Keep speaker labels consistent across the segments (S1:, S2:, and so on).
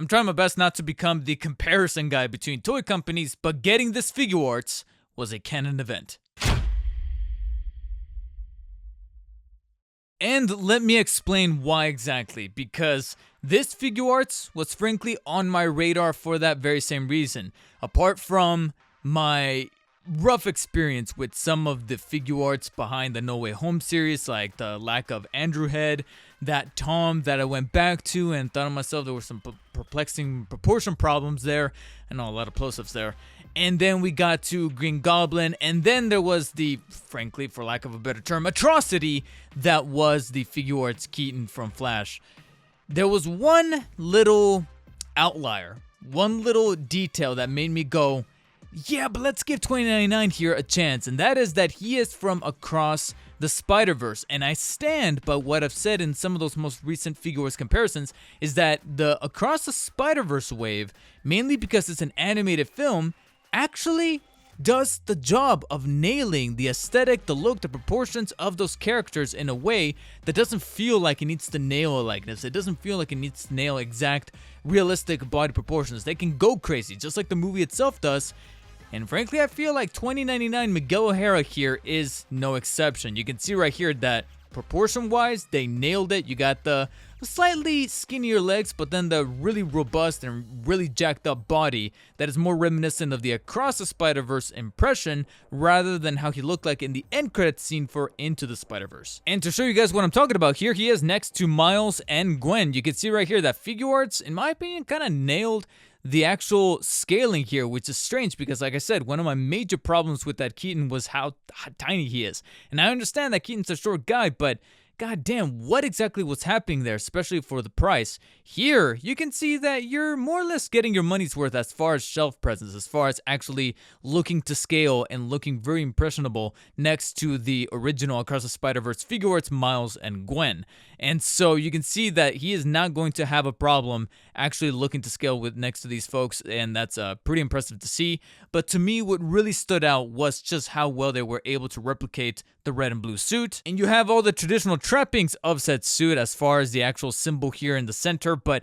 S1: I'm trying my best not to become the comparison guy between toy companies, but getting this Figuarts was a canon event. And let me explain why exactly, because this Figuarts was frankly on my radar for that very same reason. Apart from my rough experience with some of the Figuarts behind the No Way Home series, like the lack of Andrew head, that Tom that I went back to and thought to myself there were some perplexing proportion problems there. I know a lot of close-ups there. And then we got to Green Goblin, and then there was the, frankly, for lack of a better term, atrocity that was the Figuarts Keaton from Flash. There was one little outlier, one little detail that made me go, yeah, but let's give 2099 here a chance, and that is that he is from across the Spider-Verse, and I stand by what I've said in some of those most recent Figuarts comparisons, is that the Across the Spider-Verse wave, mainly because it's an animated film, actually does the job of nailing the aesthetic, the look, the proportions of those characters in a way that doesn't feel like it needs to nail a likeness. It doesn't feel like it needs to nail exact, realistic body proportions. They can go crazy, just like the movie itself does. And frankly, I feel like 2099 Miguel O'Hara here is no exception. You can see right here that proportion-wise, they nailed it. You got the slightly skinnier legs, but then the really robust and really jacked up body that is more reminiscent of the Across the Spider-Verse impression rather than how he looked like in the end credits scene for Into the Spider-Verse. And to show you guys what I'm talking about here, he is next to Miles and Gwen. You can see right here that Figuarts, in my opinion, kind of nailed the actual scaling here, which is strange because, like I said, one of my major problems with that Keaton was how tiny he is. And I understand that Keaton's a short guy, but god damn, what exactly was happening there, especially for the price? Here, you can see that you're more or less getting your money's worth as far as shelf presence, as far as actually looking to scale and looking very impressionable next to the original Across the Spider-Verse Figuarts, Miles, and Gwen. And so you can see that he is not going to have a problem actually looking to scale with next to these folks, and that's pretty impressive to see. But to me, what really stood out was just how well they were able to replicate the red and blue suit. And you have all the traditional trappings of said suit as far as the actual symbol here in the center, but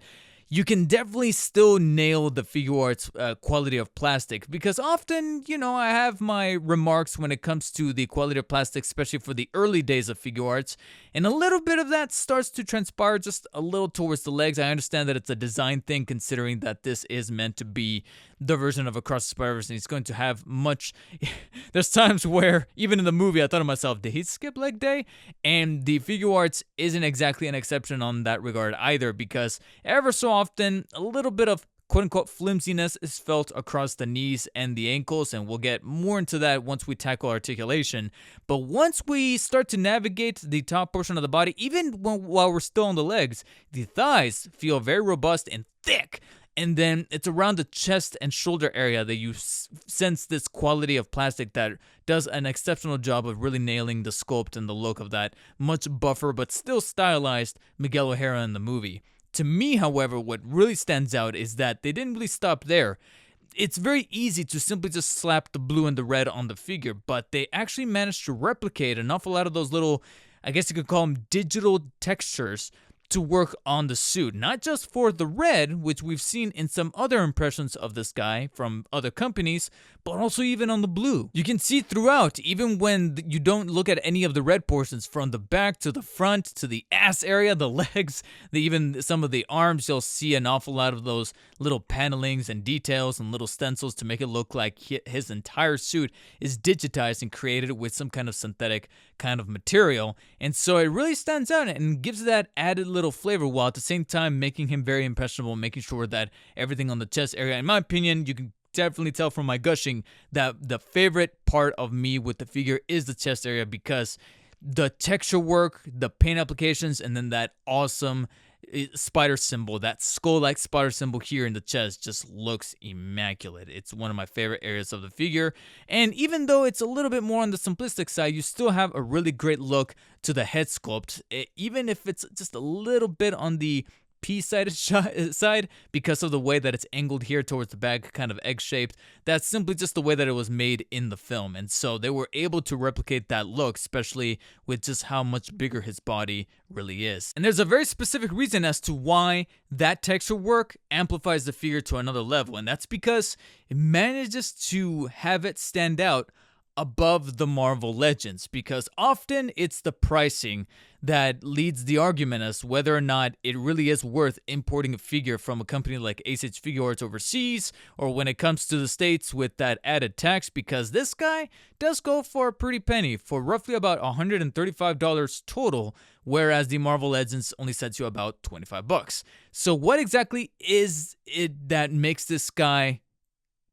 S1: you can definitely still nail the Figuarts quality of plastic, because often, you know, I have my remarks when it comes to the quality of plastic, especially for the early days of Figuarts, and a little bit of that starts to transpire just a little towards the legs. I understand that it's a design thing, considering that this is meant to be the version of Across the Spider-Verse, and he's going to have much... There's times where, even in the movie, I thought to myself, did he skip leg day? And the Figuarts isn't exactly an exception on that regard either, because ever so often, a little bit of quote-unquote flimsiness is felt across the knees and the ankles, and we'll get more into that once we tackle articulation. But once we start to navigate the top portion of the body, even while we're still on the legs, the thighs feel very robust and thick. And then it's around the chest and shoulder area that you sense this quality of plastic that does an exceptional job of really nailing the sculpt and the look of that much buffer but still stylized Miguel O'Hara in the movie. To me, however, what really stands out is that they didn't really stop there. It's very easy to simply just slap the blue and the red on the figure, but they actually managed to replicate an awful lot of those little, I guess you could call them digital textures, to work on the suit, not just for the red, which we've seen in some other impressions of this guy from other companies, but also even on the blue. You can see throughout, even when you don't look at any of the red portions, from the back to the front to the ass area, the legs, even some of the arms, you'll see an awful lot of those little panelings and details and little stencils to make it look like his entire suit is digitized and created with some kind of synthetic kind of material. And so it really stands out and gives that added little flavor, while at the same time making him very impressionable, making sure that everything on the chest area, in my opinion, you can definitely tell from my gushing that the favorite part of me with the figure is the chest area, because the texture work, the paint applications, and then that awesome spider symbol, that skull-like spider symbol here in the chest, just looks immaculate. It's one of my favorite areas of the figure, and even though it's a little bit more on the simplistic side, you still have a really great look to the head sculpt, even if it's just a little bit on the P-sided side because of the way that it's angled here towards the back, kind of egg-shaped. That's simply just the way that it was made in the film, and so they were able to replicate that look, especially with just how much bigger his body really is. And there's a very specific reason as to why that texture work amplifies the figure to another level, and that's because it manages to have it stand out above the Marvel Legends, because often it's the pricing that leads the argument as to whether or not it really is worth importing a figure from a company like S.H.Figuarts overseas, or when it comes to the States with that added tax, because this guy does go for a pretty penny, for roughly about $135 total, whereas the Marvel Legends only sets you about $25. So what exactly is it that makes this guy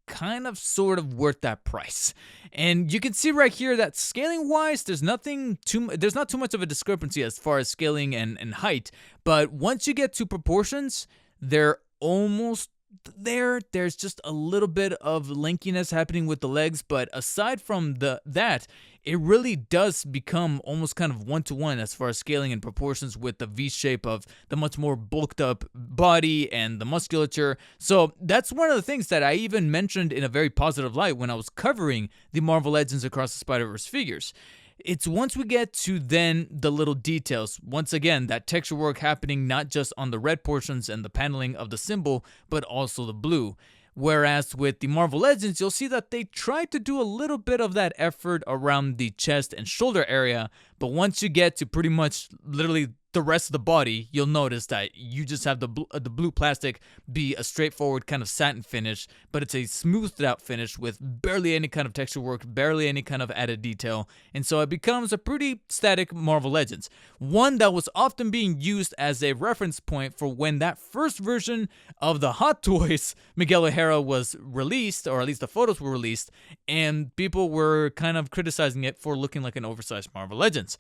S1: kind of sort of worth that price? And you can see right here that scaling wise, there's not too much of a discrepancy as far as scaling and height, but once you get to proportions, they're almost there. There's just a little bit of lankiness happening with the legs, but aside from that, it really does become almost kind of one-to-one as far as scaling and proportions, with the V-shape of the much more bulked up body and the musculature. So that's one of the things that I even mentioned in a very positive light when I was covering the Marvel Legends Across the Spider-Verse figures. It's once we get to then the little details, once again, that texture work happening not just on the red portions and the paneling of the symbol, but also the blue. Whereas with the Marvel Legends, you'll see that they try to do a little bit of that effort around the chest and shoulder area, but once you get to pretty much literally the rest of the body, you'll notice that you just have the blue plastic be a straightforward kind of satin finish, but it's a smoothed out finish with barely any kind of texture work, barely any kind of added detail, and so it becomes a pretty static Marvel Legends. One that was often being used as a reference point for when that first version of the Hot Toys Miguel O'Hara was released, or at least the photos were released, and people were kind of criticizing it for looking like an oversized Marvel Legends.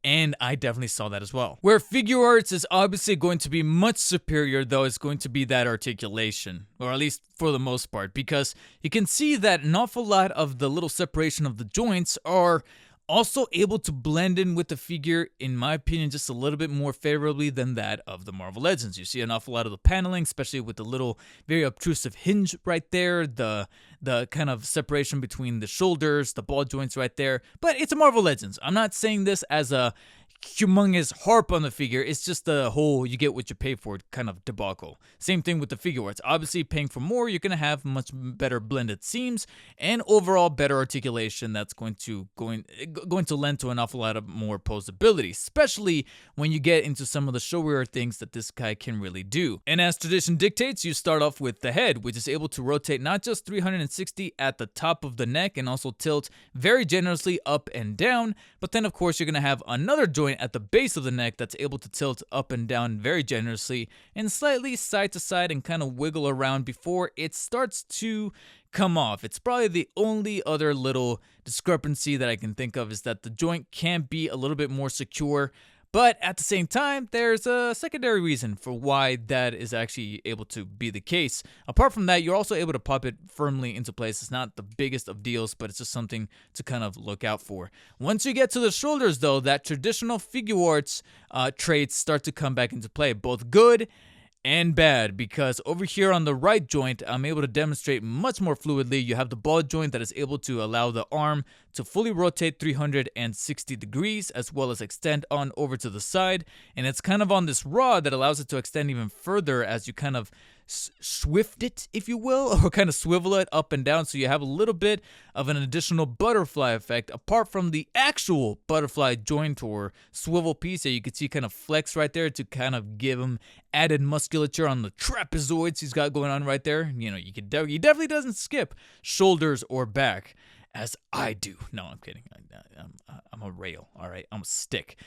S1: And I definitely saw that as well. Where Figuarts is obviously going to be much superior, though, is going to be that articulation, or at least for the most part, because you can see that an awful lot of the little separation of the joints are also able to blend in with the figure, in my opinion, just a little bit more favorably than that of the Marvel Legends. You see an awful lot of the paneling, especially with the little very obtrusive hinge right there, the kind of separation between the shoulders, the ball joints right there. But it's a Marvel Legends. I'm not saying this as a humongous harp on the figure. It's just the whole you get what you pay for kind of debacle. Same thing with the Figuarts. Obviously, paying for more, you're going to have much better blended seams and overall better articulation that's going to lend to an awful lot of more posability, especially when you get into some of the showier things that this guy can really do. And as tradition dictates, you start off with the head, which is able to rotate not just 360 at the top of the neck and also tilt very generously up and down, but then of course you're going to have another joint at the base of the neck that's able to tilt up and down very generously and slightly side to side and kind of wiggle around before it starts to come off. It's probably the only other little discrepancy that I can think of, is that the joint can be a little bit more secure. But at the same time, there's a secondary reason for why that is actually able to be the case. Apart from that, you're also able to pop it firmly into place. It's not the biggest of deals, but it's just something to kind of look out for. Once you get to the shoulders, though, that traditional Figuarts traits start to come back into play, both good and bad, because over here on the right joint, I'm able to demonstrate much more fluidly. You have the ball joint that is able to allow the arm to fully rotate 360 degrees, as well as extend on over to the side, and it's kind of on this rod that allows it to extend even further as you kind of swift it, if you will, or kind of swivel it up and down, so you have a little bit of an additional butterfly effect apart from the actual butterfly joint or swivel piece that you can see kind of flex right there to kind of give him added musculature on the trapezoids he's got going on right there. You know, he definitely doesn't skip shoulders or back as I do. No, I'm kidding. I'm a rail, all right? I'm a stick.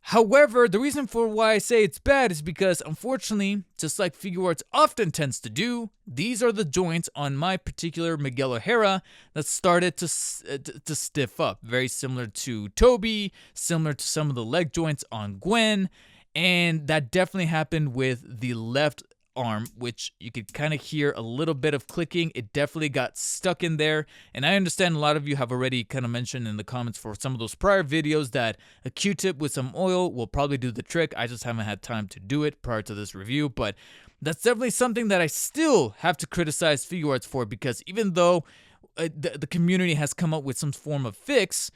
S1: However, the reason for why I say it's bad is because, unfortunately, just like Figuarts often tends to do, these are the joints on my particular Miguel O'Hara that started to stiff up. Very similar to Toby, similar to some of the leg joints on Gwen, and that definitely happened with the left arm, which you could kind of hear a little bit of clicking. It definitely got stuck in there, and I understand a lot of you have already kind of mentioned in the comments for some of those prior videos that a Q-tip with some oil will probably do the trick. I just haven't had time to do it prior to this review, but that's definitely something that I still have to criticize Figuarts for, because even though the community has come up with some form of fix,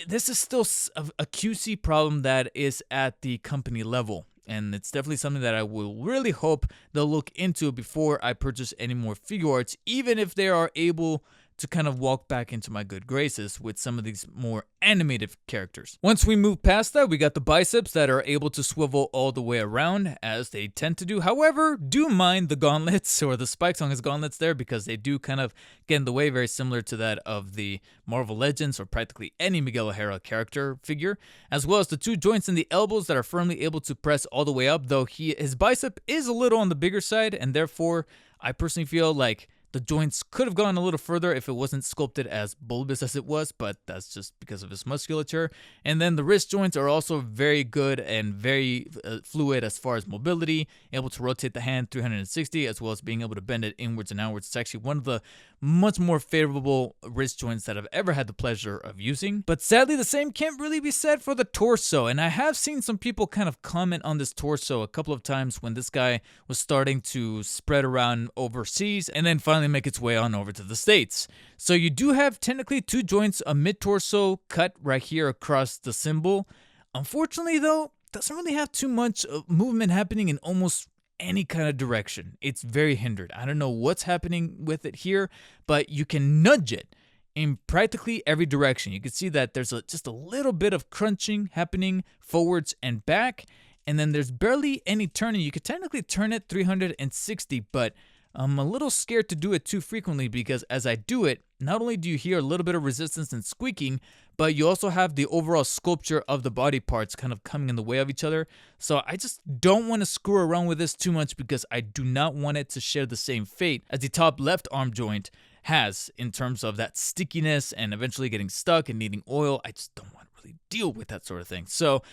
S1: this is still a QC problem that is at the company level. And it's definitely something that I will really hope they'll look into before I purchase any more Figuarts, even if they are able to kind of walk back into my good graces with some of these more animated characters. Once we move past that, we got the biceps that are able to swivel all the way around, as they tend to do. However, do mind the gauntlets or the spikes on his gauntlets there, because they do kind of get in the way, very similar to that of the Marvel Legends or practically any Miguel O'Hara character figure, as well as the 2 joints in the elbows that are firmly able to press all the way up, though his bicep is a little on the bigger side, and therefore I personally feel like the joints could have gone a little further if it wasn't sculpted as bulbous as it was, but that's just because of his musculature. And then the wrist joints are also very good and very fluid as far as mobility, able to rotate the hand 360, as well as being able to bend it inwards and outwards. It's actually one of the much more favorable wrist joints that I've ever had the pleasure of using. But sadly, the same can't really be said for the torso, and I have seen some people kind of comment on this torso a couple of times when this guy was starting to spread around overseas and then finally make its way on over to the States. So you do have technically 2 joints, a mid-torso cut right here across the symbol. Unfortunately though, doesn't really have too much movement happening in almost any kind of direction. It's very hindered. I don't know what's happening with it here, but you can nudge it in practically every direction. You can see that there's just a little bit of crunching happening forwards and back, and then there's barely any turning. You could technically turn it 360, but I'm a little scared to do it too frequently, because as I do it, not only do you hear a little bit of resistance and squeaking, but you also have the overall sculpture of the body parts kind of coming in the way of each other. So I just don't want to screw around with this too much, because I do not want it to share the same fate as the top left arm joint has in terms of that stickiness and eventually getting stuck and needing oil. I just don't want to really deal with that sort of thing. So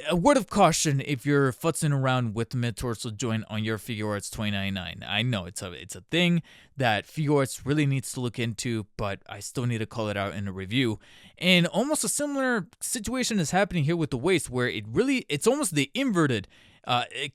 S1: a word of caution if you're futzing around with the mid-torso joint on your Figuarts 2099. I know it's a thing that Figuarts really needs to look into, but I still need to call it out in a review. And almost a similar situation is happening here with the waist, where it's almost the inverted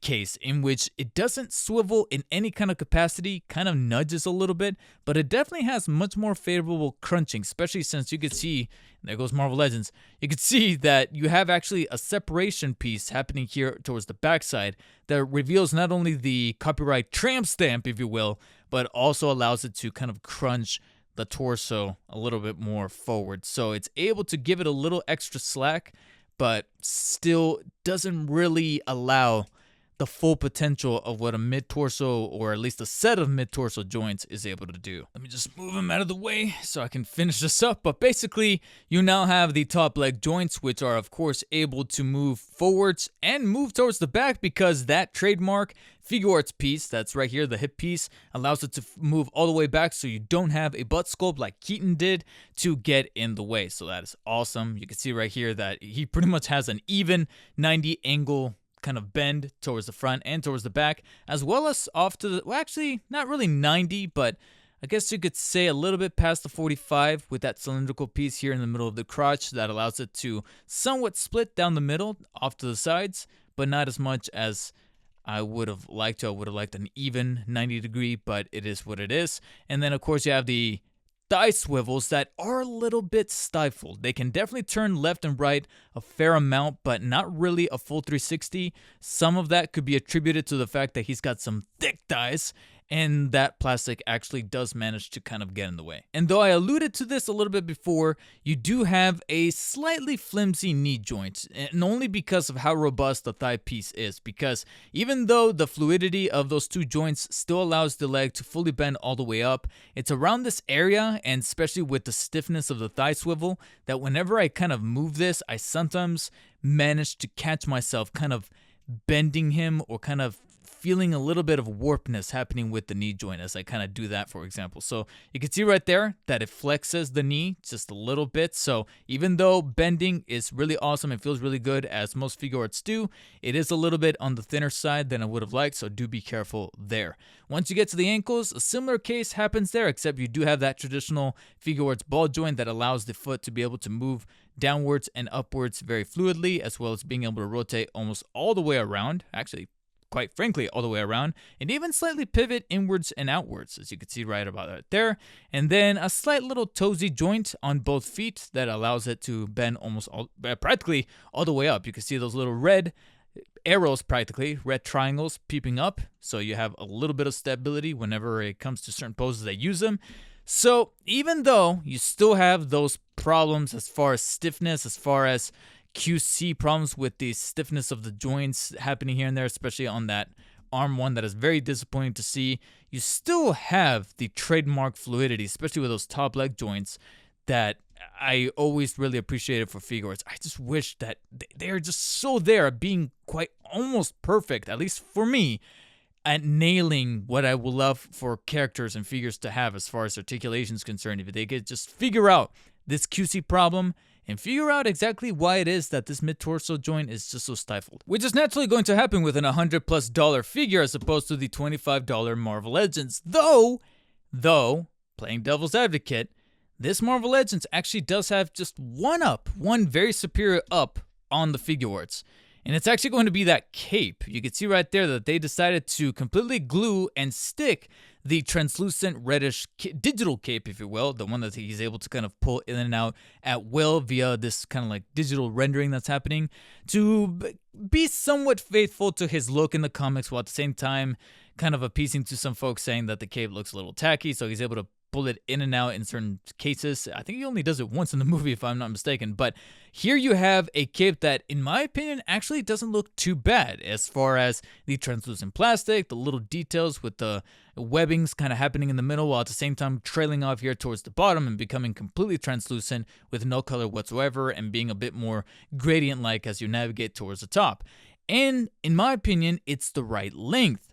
S1: case, in which it doesn't swivel in any kind of capacity, kind of nudges a little bit, but it definitely has much more favorable crunching, especially since you could see, there goes Marvel Legends, you could see that you have actually a separation piece happening here towards the backside that reveals not only the copyright tramp stamp, if you will, but also allows it to kind of crunch the torso a little bit more forward. So it's able to give it a little extra slack, but still doesn't really allow the full potential of what a mid-torso, or at least a set of mid-torso joints, is able to do. Let me just move them out of the way so I can finish this up. But basically, you now have the top leg joints, which are of course able to move forwards and move towards the back, because that trademark Figuarts piece, that's right here, the hip piece, allows it to move all the way back, so you don't have a butt sculpt like Keaton did to get in the way. So that is awesome. You can see right here that he pretty much has an even 90 angle kind of bend towards the front and towards the back, as well as off to the, well, actually not really 90, but I guess you could say a little bit past the 45, with that cylindrical piece here in the middle of the crotch that allows it to somewhat split down the middle off to the sides, but not as much as I would have liked to. I would have liked an even 90 degree, but it is what it is. And then of course you have the thigh swivels that are a little bit stifled. They can definitely turn left and right a fair amount, but not really a full 360. Some of that could be attributed to the fact that he's got some thick thighs, and that plastic actually does manage to kind of get in the way. And though I alluded to this a little bit before, you do have a slightly flimsy knee joint, and only because of how robust the thigh piece is, because even though the fluidity of those 2 joints still allows the leg to fully bend all the way up, it's around this area, and especially with the stiffness of the thigh swivel, that whenever I kind of move this, I sometimes manage to catch myself kind of bending him or kind of feeling a little bit of warpness happening with the knee joint as I kind of do that, for example. So you can see right there that it flexes the knee just a little bit. So even though bending is really awesome, it feels really good as most Figuarts do, it is a little bit on the thinner side than I would have liked, so do be careful there. Once you get to the ankles, a similar case happens there, except you do have that traditional Figuarts ball joint that allows the foot to be able to move downwards and upwards very fluidly, as well as being able to rotate almost all the way around, actually quite frankly all the way around, and even slightly pivot inwards and outwards, as you can see right about right there. And then a slight little toesy joint on both feet that allows it to bend practically all the way up. You can see those little red arrows, practically red triangles peeping up, so you have a little bit of stability whenever it comes to certain poses that use them. So even though you still have those problems as far as stiffness, as far as QC problems with the stiffness of the joints happening here and there, especially on that arm one that is very disappointing to see, you still have the trademark fluidity, especially with those top leg joints that I always really appreciated for Figuarts. I just wish that they are just so there at being quite almost perfect, at least for me, at nailing what I would love for characters and figures to have as far as articulation is concerned. If they could just figure out this QC problem and figure out exactly why it is that this mid-torso joint is just so stifled. Which is naturally going to happen with an $100+ figure as opposed to the $25 Marvel Legends. Though, playing devil's advocate, this Marvel Legends actually does have just one very superior up on the Figuarts. And it's actually going to be that cape. You can see right there that they decided to completely glue and stick the translucent reddish digital cape, if you will, the one that he's able to kind of pull in and out at will via this kind of like digital rendering that's happening, to be somewhat faithful to his look in the comics, while at the same time kind of appeasing to some folks saying that the cape looks a little tacky, so he's able to pull it in and out in certain cases. I think he only does it once in the movie, if I'm not mistaken. But here you have a cape that, in my opinion, actually doesn't look too bad as far as the translucent plastic, the little details with the webbings kind of happening in the middle, while at the same time trailing off here towards the bottom and becoming completely translucent with no color whatsoever and being a bit more gradient-like as you navigate towards the top. And in my opinion, it's the right length.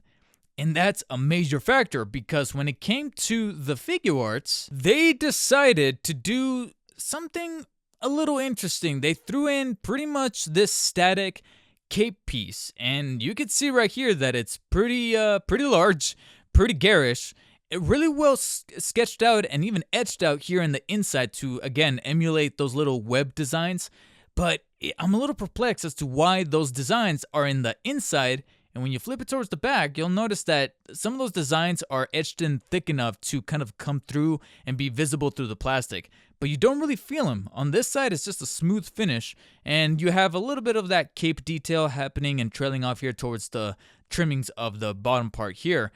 S1: And that's a major factor, because when it came to the Figuarts, they decided to do something a little interesting. They threw in pretty much this static cape piece, and you can see right here that it's pretty large, pretty garish. It really well sketched out and even etched out here in the inside to, again, emulate those little web designs. But I'm a little perplexed as to why those designs are in the inside. And when you flip it towards the back, you'll notice that some of those designs are etched in thick enough to kind of come through and be visible through the plastic. But you don't really feel them. On this side, it's just a smooth finish, and you have a little bit of that cape detail happening and trailing off here towards the trimmings of the bottom part here.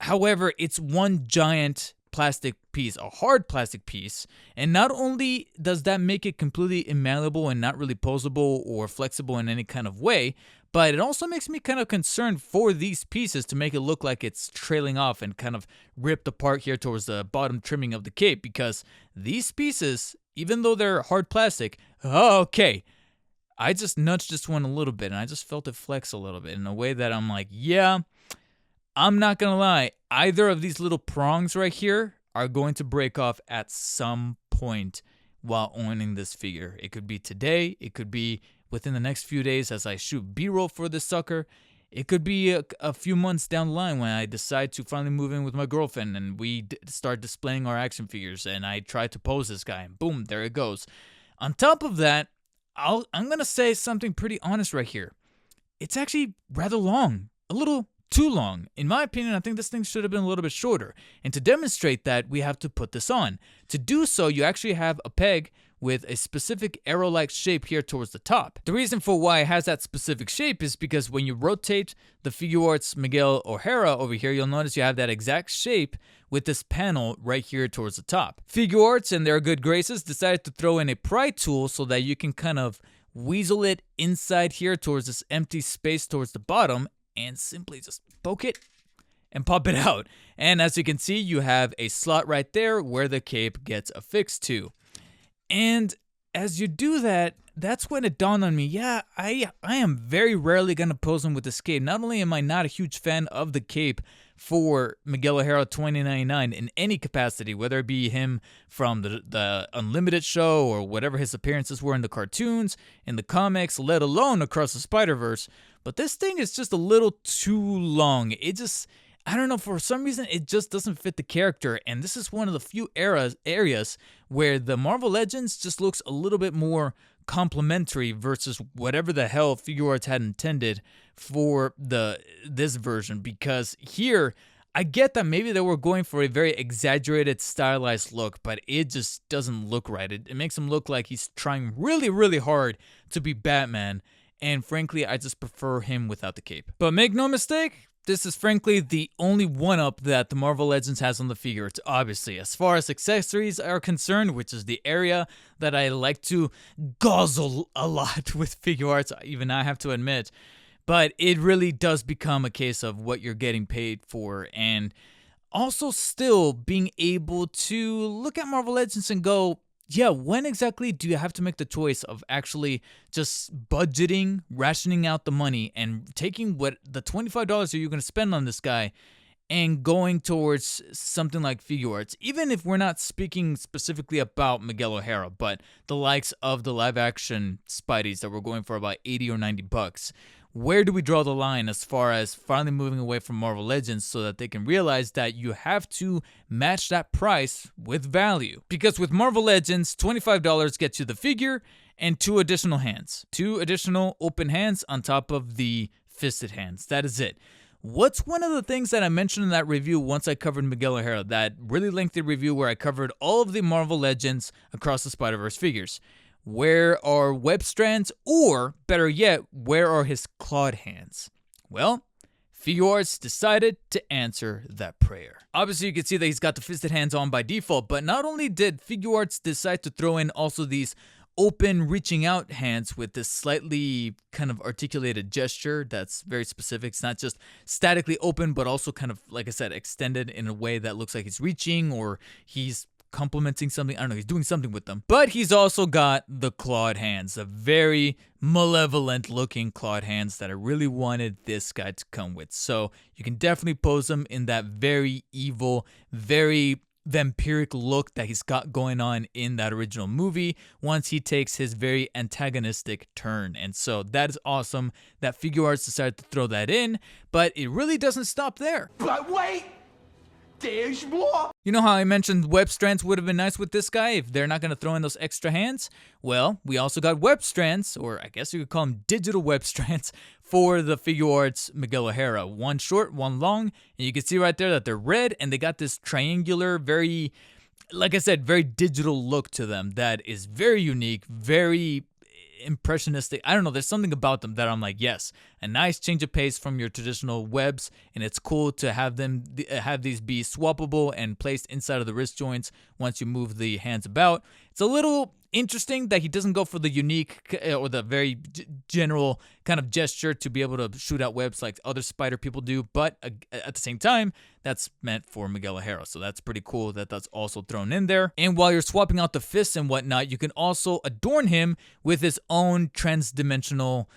S1: However, it's one giant plastic piece, a hard plastic piece, and not only does that make it completely immalleable and not really posable or flexible in any kind of way, but it also makes me kind of concerned for these pieces to make it look like it's trailing off and kind of ripped apart here towards the bottom trimming of the cape, because these pieces, even though they're hard plastic, okay, I just nudged this one a little bit and I just felt it flex a little bit in a way that I'm like, yeah, I'm not gonna lie, either of these little prongs right here are going to break off at some point while owning this figure. It could be today, it could be within the next few days as I shoot B-roll for this sucker. It could be a few months down the line when I decide to finally move in with my girlfriend and we start displaying our action figures and I try to pose this guy and boom, there it goes. On top of that, I'm going to say something pretty honest right here. It's actually rather long, a little too long. In my opinion, I think this thing should have been a little bit shorter. And to demonstrate that, we have to put this on. To do so, you actually have a peg with a specific arrow-like shape here towards the top. The reason for why it has that specific shape is because when you rotate the Figuarts Miguel O'Hara over here, you'll notice you have that exact shape with this panel right here towards the top. Figuarts, in their good graces, decided to throw in a pry tool so that you can kind of weasel it inside here towards this empty space towards the bottom and simply just poke it and pop it out. And as you can see, you have a slot right there where the cape gets affixed to. And as you do that, that's when it dawned on me, yeah, I am very rarely going to pose him with this cape. Not only am I not a huge fan of the cape for Miguel O'Hara 2099 in any capacity, whether it be him from the Unlimited show or whatever his appearances were in the cartoons, in the comics, let alone Across the Spider-Verse, but this thing is just a little too long. It just, I don't know, for some reason, it just doesn't fit the character, and this is one of the few areas where the Marvel Legends just looks a little bit more complementary versus whatever the hell Figuarts had intended for this version, because here, I get that maybe they were going for a very exaggerated, stylized look, but it just doesn't look right. It makes him look like he's trying really, really hard to be Batman, and frankly, I just prefer him without the cape. But make no mistake, this is frankly the only one-up that the Marvel Legends has on the Figuarts, obviously. As far as accessories are concerned, which is the area that I like to guzzle a lot with Figuarts, even I have to admit, but it really does become a case of what you're getting paid for, and also still being able to look at Marvel Legends and go, yeah, when exactly do you have to make the choice of actually just budgeting, rationing out the money, and taking what the $25 that you're going to spend on this guy and going towards something like Figuarts, even if we're not speaking specifically about Miguel O'Hara, but the likes of the live-action Spideys that we're going for about 80 or 90 bucks. Where do we draw the line as far as finally moving away from Marvel Legends so that they can realize that you have to match that price with value? Because with Marvel Legends, $25 gets you the figure and 2 additional hands. 2 additional open hands on top of the fisted hands. That is it. What's one of the things that I mentioned in that review once I covered Miguel O'Hara, that really lengthy review where I covered all of the Marvel Legends Across the Spider-Verse figures? Where are web strands, or better yet, where are his clawed hands? Well, Figuarts decided to answer that prayer. Obviously, you can see that he's got the fisted hands on by default, but not only did Figuarts decide to throw in also these open reaching out hands with this slightly kind of articulated gesture that's very specific. It's not just statically open, but also kind of, like I said, extended in a way that looks like he's reaching or he's complementing something. I don't know, he's doing something with them. But he's also got the clawed hands, the very malevolent looking clawed hands that I really wanted this guy to come with. So you can definitely pose him in that very evil, very vampiric look that he's got going on in that original movie once he takes his very antagonistic turn. And so that is awesome that Figuarts decided to throw that in, but it really doesn't stop there.
S2: But wait! There's more!
S1: You know how I mentioned web strands would have been nice with this guy if they're not going to throw in those extra hands? Well, we also got web strands, or I guess you could call them digital web strands, for the Figuarts Miguel O'Hara. One short, one long, and you can see right there that they're red, and they got this triangular, very, like I said, very digital look to them that is very unique, very impressionistic. I don't know, there's something about them that I'm like, yes, a nice change of pace from your traditional webs, and it's cool to have them have these be swappable and placed inside of the wrist joints once you move the hands about. It's a little interesting that he doesn't go for the unique or the very general kind of gesture to be able to shoot out webs like other spider people do, but at the same time, that's meant for Miguel O'Hara, so that's pretty cool that that's also thrown in there. And while you're swapping out the fists and whatnot, you can also adorn him with his own trans-dimensional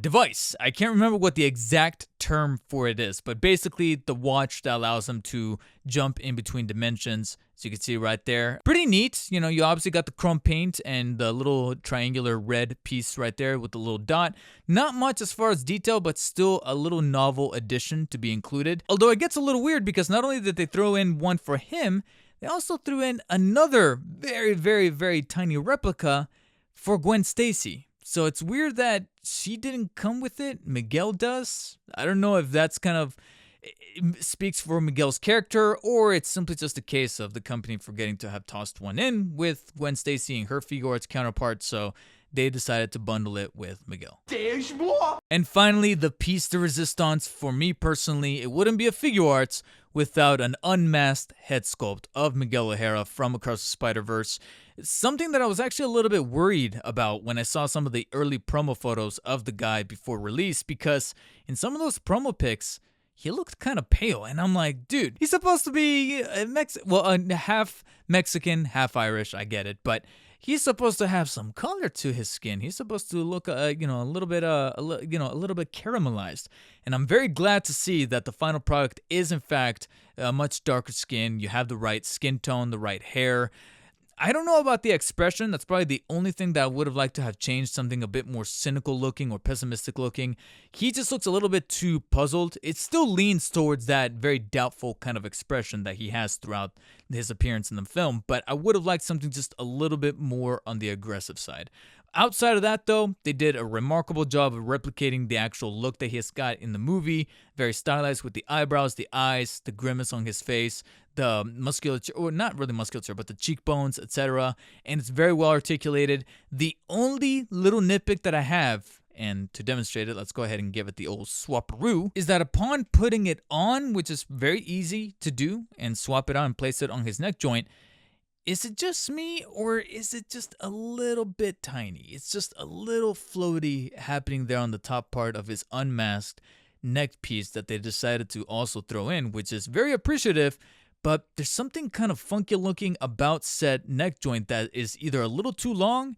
S1: device. I can't remember what the exact term for it is, but basically the watch that allows him to jump in between dimensions. So you can see right there. Pretty neat. You know, you obviously got the chrome paint and the little triangular red piece right there with the little dot. Not much as far as detail, but still a little novel addition to be included. Although it gets a little weird because not only did they throw in one for him, they also threw in another very, very, very tiny replica for Gwen Stacy. So it's weird that she didn't come with it. Miguel does. I don't know if that's kind of speaks for Miguel's character, or it's simply just a case of the company forgetting to have tossed one in with Gwen Stacy and her Figuarts counterpart, so they decided to bundle it with Miguel.
S2: There's more!
S1: And finally, the piece de resistance for me personally, it wouldn't be a Figuarts without an unmasked head sculpt of Miguel O'Hara from Across the Spider-Verse. It's something that I was actually a little bit worried about when I saw some of the early promo photos of the guy before release, because in some of those promo pics, he looked kind of pale, and I'm like, dude, he's supposed to be half Mexican, half Irish, I get it, but he's supposed to have some color to his skin. He's supposed to look, a little bit, a little bit caramelized. And I'm very glad to see that the final product is in fact a much darker skin. You have the right skin tone, the right hair. I don't know about the expression. That's probably the only thing that I would have liked to have changed, something a bit more cynical looking or pessimistic looking. He just looks a little bit too puzzled. It still leans towards that very doubtful kind of expression that he has throughout his appearance in the film, but I would have liked something just a little bit more on the aggressive side. Outside of that, though, they did a remarkable job of replicating the actual look that he has got in the movie. Very stylized with the eyebrows, the eyes, the grimace on his face, the musculature, or not really musculature, but the cheekbones, etc. And it's very well articulated. The only little nitpick that I have, and to demonstrate it, let's go ahead and give it the old swapperoo, is that upon putting it on, which is very easy to do, and swap it on and place it on his neck joint, is it just me, or is it just a little bit tiny? It's just a little floaty happening there on the top part of his unmasked neck piece that they decided to also throw in, which is very appreciative, but there's something kind of funky looking about said neck joint that is either a little too long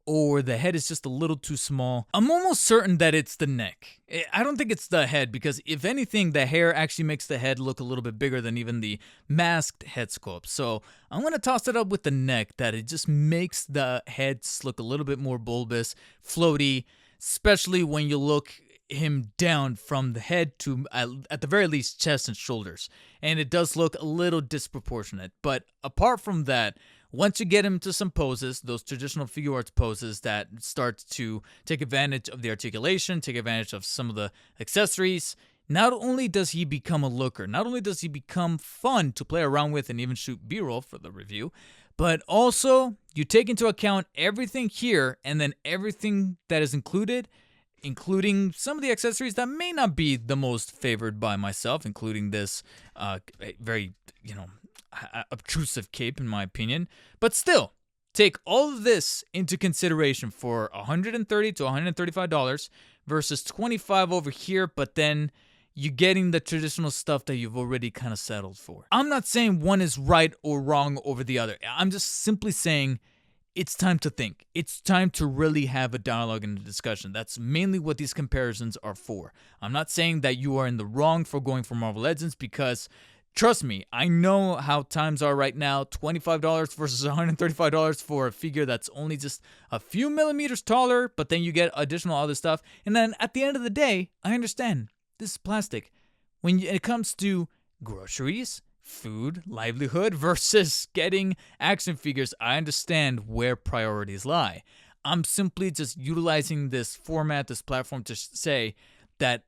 S1: or the head is just a little too small. I'm almost certain that it's the neck. I don't think it's the head, because if anything, the hair actually makes the head look a little bit bigger than even the masked head sculpt. So I'm going to toss it up with the neck, that it just makes the head look a little bit more bulbous, floaty, especially when you look him down from the head to, at the very least, chest and shoulders. And it does look a little disproportionate. But apart from that, once you get him to some poses, those traditional Figuarts poses that start to take advantage of the articulation, take advantage of some of the accessories, not only does he become a looker, not only does he become fun to play around with and even shoot B-roll for the review, but also you take into account everything here and then everything that is included, including some of the accessories that may not be the most favored by myself, including this very, obtrusive cape, in my opinion. But still, take all of this into consideration for $130 to $135 versus $25 over here, but then you're getting the traditional stuff that you've already kind of settled for. I'm not saying one is right or wrong over the other. I'm just simply saying it's time to think. It's time to really have a dialogue and a discussion. That's mainly what these comparisons are for. I'm not saying that you are in the wrong for going for Marvel Legends, because trust me, I know how times are right now. $25 versus $135 for a figure that's only just a few millimeters taller, but then you get additional other stuff. And then at the end of the day, I understand this is plastic. When it comes to groceries, food, livelihood versus getting action figures, I understand where priorities lie. I'm simply just utilizing this format, this platform, to say that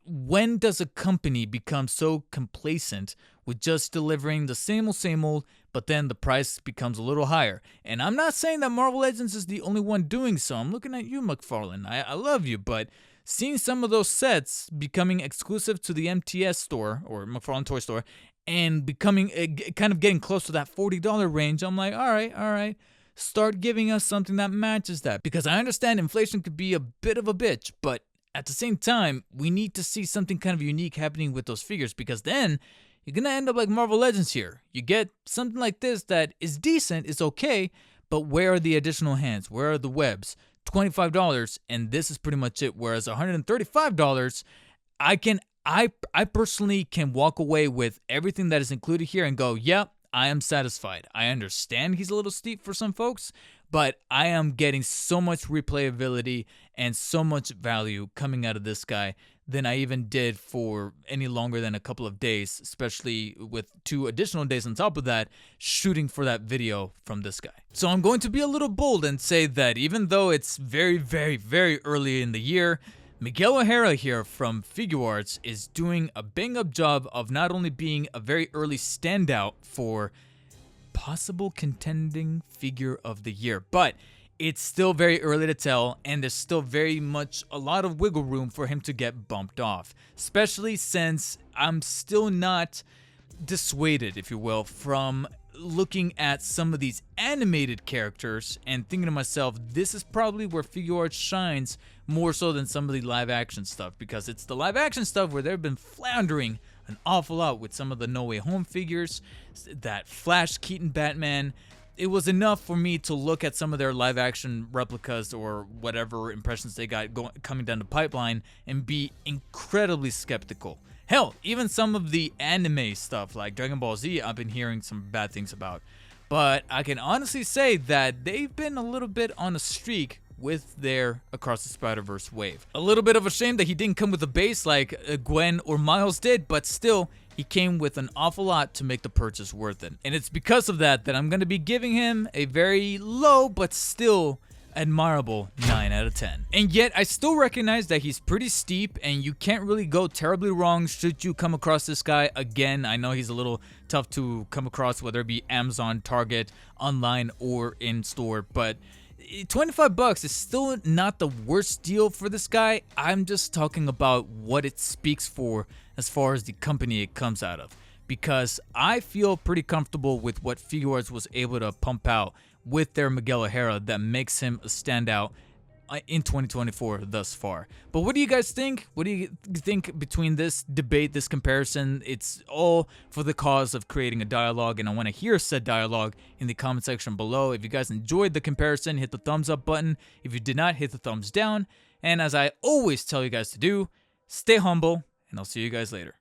S1: when does a company become so complacent with just delivering the same old, but then the price becomes a little higher? And I'm not saying that Marvel Legends is the only one doing so. I'm looking at you, McFarlane. I love you, but seeing some of those sets becoming exclusive to the MTS store or McFarlane Toy Store and becoming kind of getting close to that $40 range, I'm like, all right. Start giving us something that matches that. Because I understand inflation could be a bit of a bitch, but at the same time, we need to see something kind of unique happening with those figures, because then you're going to end up like Marvel Legends here. You get something like this that is decent, is okay, but where are the additional hands? Where are the webs? $25, and this is pretty much it. Whereas $135, I personally can walk away with everything that is included here and go, yeah, I am satisfied. I understand he's a little steep for some folks, but I am getting so much replayability and so much value coming out of this guy than I even did for any longer than a couple of days, especially with 2 additional days on top of that, shooting for that video from this guy. So I'm going to be a little bold and say that even though it's very, very, very early in the year, Miguel O'Hara here from Figuarts is doing a bang-up job of not only being a very early standout for possible contending figure of the year, but it's still very early to tell, and there's still very much a lot of wiggle room for him to get bumped off, especially since I'm still not dissuaded, if you will, from looking at some of these animated characters and thinking to myself, this is probably where Figuarts shines more so than some of the live action stuff, because it's the live action stuff where they've been floundering an awful lot with some of the No Way Home figures, that Flash Keaton Batman. it was enough for me to look at some of their live action replicas or whatever impressions they got coming down the pipeline and be incredibly skeptical. Hell, even some of the anime stuff like Dragon Ball Z, I've been hearing some bad things about. But I can honestly say that they've been a little bit on a streak with their Across the Spider-Verse wave. A little bit of a shame that he didn't come with a base like Gwen or Miles did, but still, he came with an awful lot to make the purchase worth it. And it's because of that I'm going to be giving him a very low but still admirable 9 out of 10. And yet I still recognize that he's pretty steep and you can't really go terribly wrong should you come across this guy again. I know he's a little tough to come across, whether it be Amazon, Target, online, or in store, but $25 is still not the worst deal for this guy. I'm just talking about what it speaks for as far as the company it comes out of, because I feel pretty comfortable with what Figuarts was able to pump out with their Miguel O'Hara that makes him a standout in 2024 thus far. But what do you guys think? What do you think between this debate, this comparison? It's all for the cause of creating a dialogue, and I want to hear said dialogue in the comment section below. If you guys enjoyed the comparison, hit the thumbs up button. If you did not, hit the thumbs down. And as I always tell you guys to do, stay humble, and I'll see you guys later.